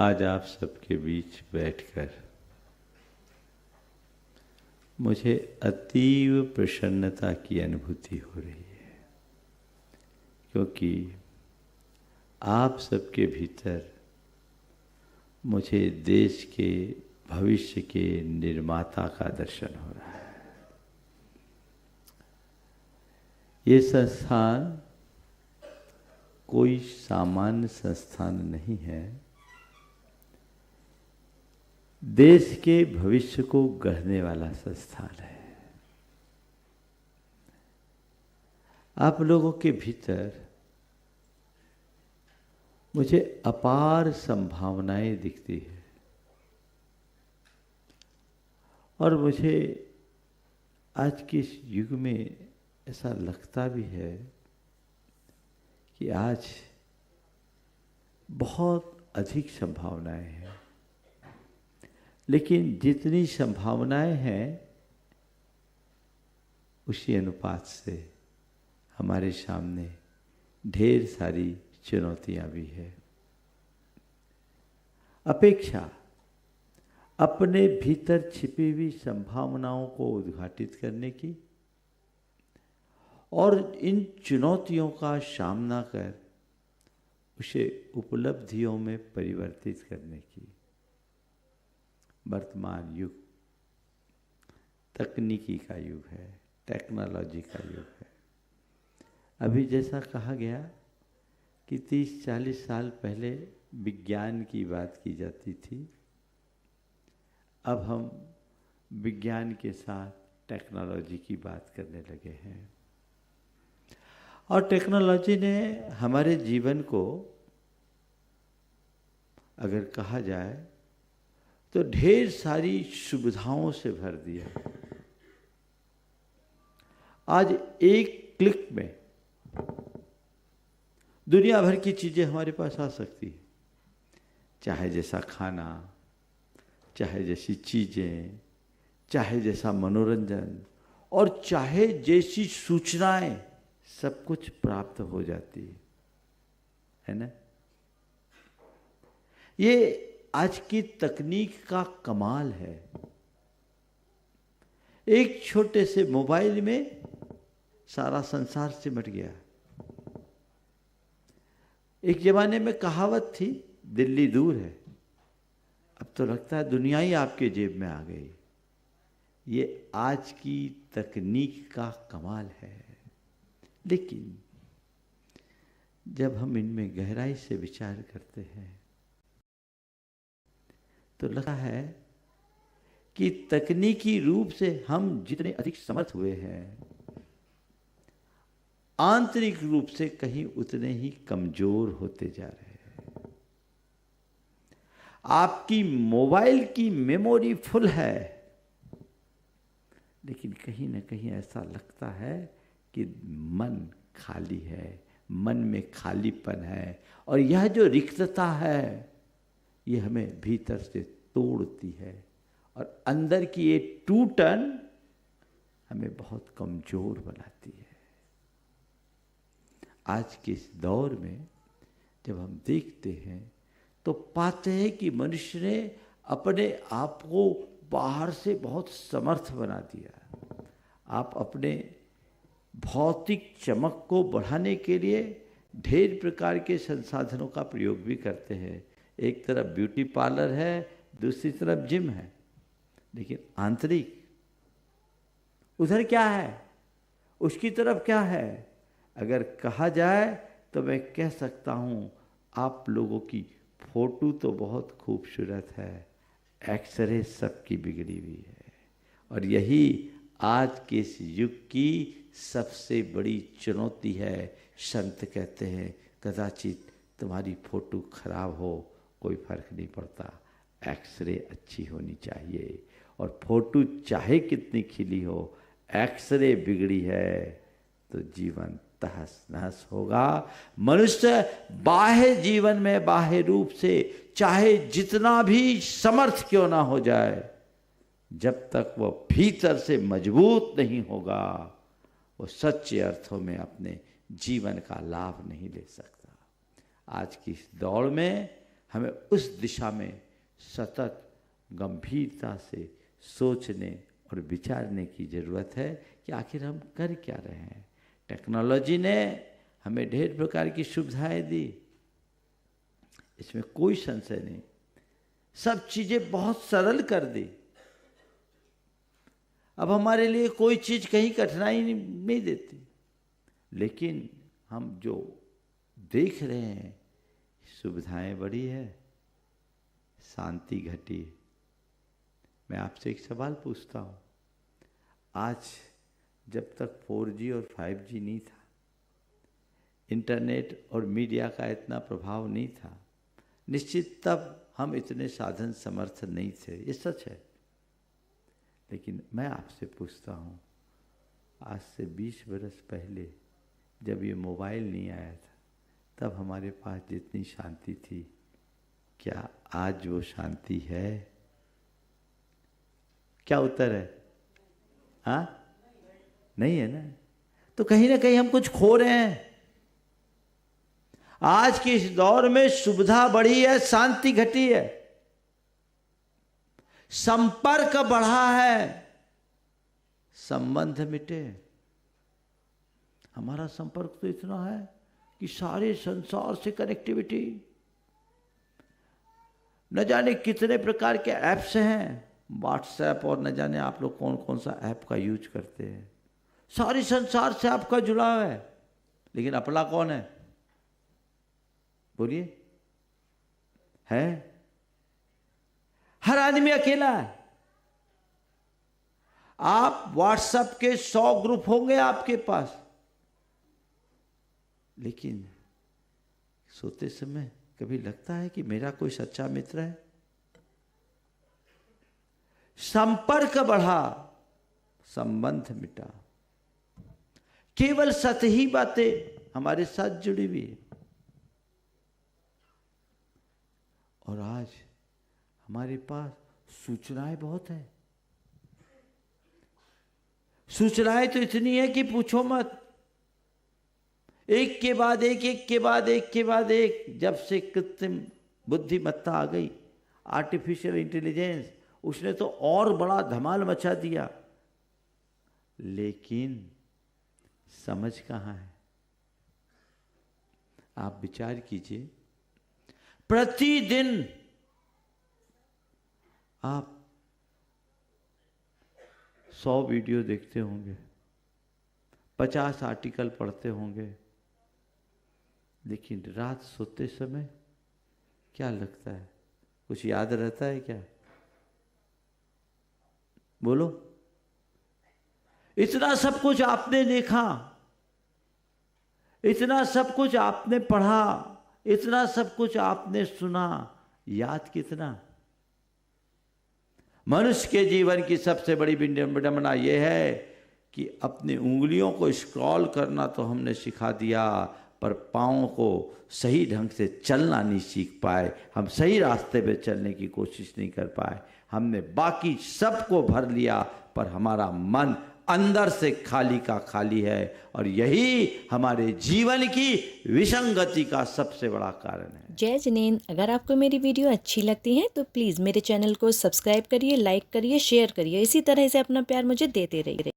आज आप सबके बीच बैठकर मुझे अतीव प्रसन्नता की अनुभूति हो रही है, क्योंकि आप सबके भीतर मुझे देश के भविष्य के निर्माता का दर्शन हो रहा है। ये संस्थान कोई सामान्य संस्थान नहीं है, देश के भविष्य को गढ़ने वाला संस्थान है। आप लोगों के भीतर मुझे अपार संभावनाएं दिखती है और मुझे आज के इस युग में ऐसा लगता भी है कि आज बहुत अधिक संभावनाएं हैं, लेकिन जितनी संभावनाएं हैं उसी अनुपात से हमारे सामने ढेर सारी चुनौतियां भी है। अपेक्षा अपने भीतर छिपी हुई संभावनाओं को उद्घाटित करने की और इन चुनौतियों का सामना कर उसे उपलब्धियों में परिवर्तित करने की। वर्तमान युग तकनीकी का युग है, टेक्नोलॉजी का युग है। अभी जैसा कहा गया कि 30-40 साल पहले विज्ञान की बात की जाती थी, अब हम विज्ञान के साथ टेक्नोलॉजी की बात करने लगे हैं। और टेक्नोलॉजी ने हमारे जीवन को अगर कहा जाए तो ढेर सारी सुविधाओं से भर दिया। आज एक क्लिक में दुनिया भर की चीजें हमारे पास आ सकती है, चाहे जैसा खाना, चाहे जैसी चीजें, चाहे जैसा मनोरंजन और चाहे जैसी सूचनाएं, सब कुछ प्राप्त हो जाती है ना। ये आज की तकनीक का कमाल है। एक छोटे से मोबाइल में सारा संसार सिमट गया। एक जमाने में कहावत थी, दिल्ली दूर है, अब तो लगता है दुनिया ही आपके जेब में आ गई। ये आज की तकनीक का कमाल है। लेकिन जब हम इनमें गहराई से विचार करते हैं तो लगता है कि तकनीकी रूप से हम जितने अधिक समर्थ हुए हैं, आंतरिक रूप से कहीं उतने ही कमजोर होते जा रहे हैं। आपकी मोबाइल की मेमोरी फुल है, लेकिन कहीं ना कहीं ऐसा लगता है कि मन खाली है, मन में खालीपन है, और यह जो रिक्तता है ये हमें भीतर से तोड़ती है और अंदर की ये टूटन हमें बहुत कमजोर बनाती है। आज के इस दौर में जब हम देखते हैं तो पाते हैं कि मनुष्य ने अपने आप को बाहर से बहुत समर्थ बना दिया। आप अपने भौतिक चमक को बढ़ाने के लिए ढेर प्रकार के संसाधनों का प्रयोग भी करते हैं। एक तरफ ब्यूटी पार्लर है, दूसरी तरफ जिम है, लेकिन आंतरिक उधर क्या है, उसकी तरफ क्या है? अगर कहा जाए तो मैं कह सकता हूं आप लोगों की फोटो तो बहुत खूबसूरत है, एक्सरे सबकी बिगड़ी हुई है। और यही आज के इस युग की सबसे बड़ी चुनौती है। संत कहते हैं कदाचित तुम्हारी फोटो खराब हो, कोई फर्क नहीं पड़ता, एक्सरे अच्छी होनी चाहिए। और फोटो चाहे कितनी खिली हो, एक्सरे बिगड़ी है तो जीवन तहस नहस होगा। मनुष्य बाह्य जीवन में बाह्य रूप से चाहे जितना भी समर्थ क्यों ना हो जाए, जब तक वह भीतर से मजबूत नहीं होगा, वो सच्चे अर्थों में अपने जीवन का लाभ नहीं ले सकता। आज की इस दौड़ में हमें उस दिशा में सतत गंभीरता से सोचने और विचारने की ज़रूरत है कि आखिर हम कर क्या रहे हैं। टेक्नोलॉजी ने हमें ढेर प्रकार की सुविधाएं दी, इसमें कोई संशय नहीं, सब चीज़ें बहुत सरल कर दी। अब हमारे लिए कोई चीज़ कहीं कठिनाई नहीं देती, लेकिन हम जो देख रहे हैं सुविधाएं बढ़ी है, शांति घटी है। मैं आपसे एक सवाल पूछता हूँ, आज जब तक 4G और 5G नहीं था, इंटरनेट और मीडिया का इतना प्रभाव नहीं था, निश्चित तब हम इतने साधन समर्थ नहीं थे, ये सच है। लेकिन मैं आपसे पूछता हूँ, आज से 20 बरस पहले जब ये मोबाइल नहीं आया था, तब हमारे पास जितनी शांति थी, क्या आज वो शांति है? क्या उत्तर है? हाँ, नहीं है ना। तो कहीं ना कहीं हम कुछ खो रहे हैं। आज के इस दौर में सुविधा बढ़ी है, शांति घटी है, संपर्क बढ़ा है, संबंध मिटे। हमारा संपर्क तो इतना है कि सारे संसार से कनेक्टिविटी, न जाने कितने प्रकार के ऐप्स हैं, व्हाट्सएप और न जाने आप लोग कौन कौन सा ऐप का यूज करते हैं। सारे संसार से आपका जुड़ाव है, लेकिन अपना कौन है? बोलिए, है? हर आदमी अकेला है। आप व्हाट्सएप के 100 ग्रुप होंगे आपके पास, लेकिन सोते समय कभी लगता है कि मेरा कोई सच्चा मित्र है? संपर्क बढ़ा, संबंध मिटा, केवल सतही बातें हमारे साथ जुड़ी हुई है। और आज हमारे पास सूचनाएं बहुत है। सूचनाएं तो इतनी है कि पूछो मत, एक के बाद एक, एक के बाद एक के बाद एक। जब से कृत्रिम बुद्धिमत्ता आ गई, आर्टिफिशियल इंटेलिजेंस, उसने तो और बड़ा धमाल मचा दिया, लेकिन समझ कहाँ है? आप विचार कीजिए, प्रतिदिन आप 100 वीडियो देखते होंगे, 50 आर्टिकल पढ़ते होंगे, लेकिन रात सोते समय क्या लगता है? कुछ याद रहता है क्या? बोलो। इतना सब कुछ आपने देखा, इतना सब कुछ आपने पढ़ा, इतना सब कुछ आपने सुना, याद कितना? मनुष्य के जीवन की सबसे बड़ी विडंबना यह है कि अपनी उंगलियों को स्क्रॉल करना तो हमने सिखा दिया, पर पाँव को सही ढंग से चलना नहीं सीख पाए। हम सही रास्ते पे चलने की कोशिश नहीं कर पाए। हमने बाकी सबको भर लिया, पर हमारा मन अंदर से खाली का खाली है, और यही हमारे जीवन की विसंगति का सबसे बड़ा कारण है। जय जिनेंद्र, अगर आपको मेरी वीडियो अच्छी लगती है तो प्लीज़ मेरे चैनल को सब्सक्राइब करिए, लाइक करिए, शेयर करिए। इसी तरह से अपना प्यार मुझे देते रहिए।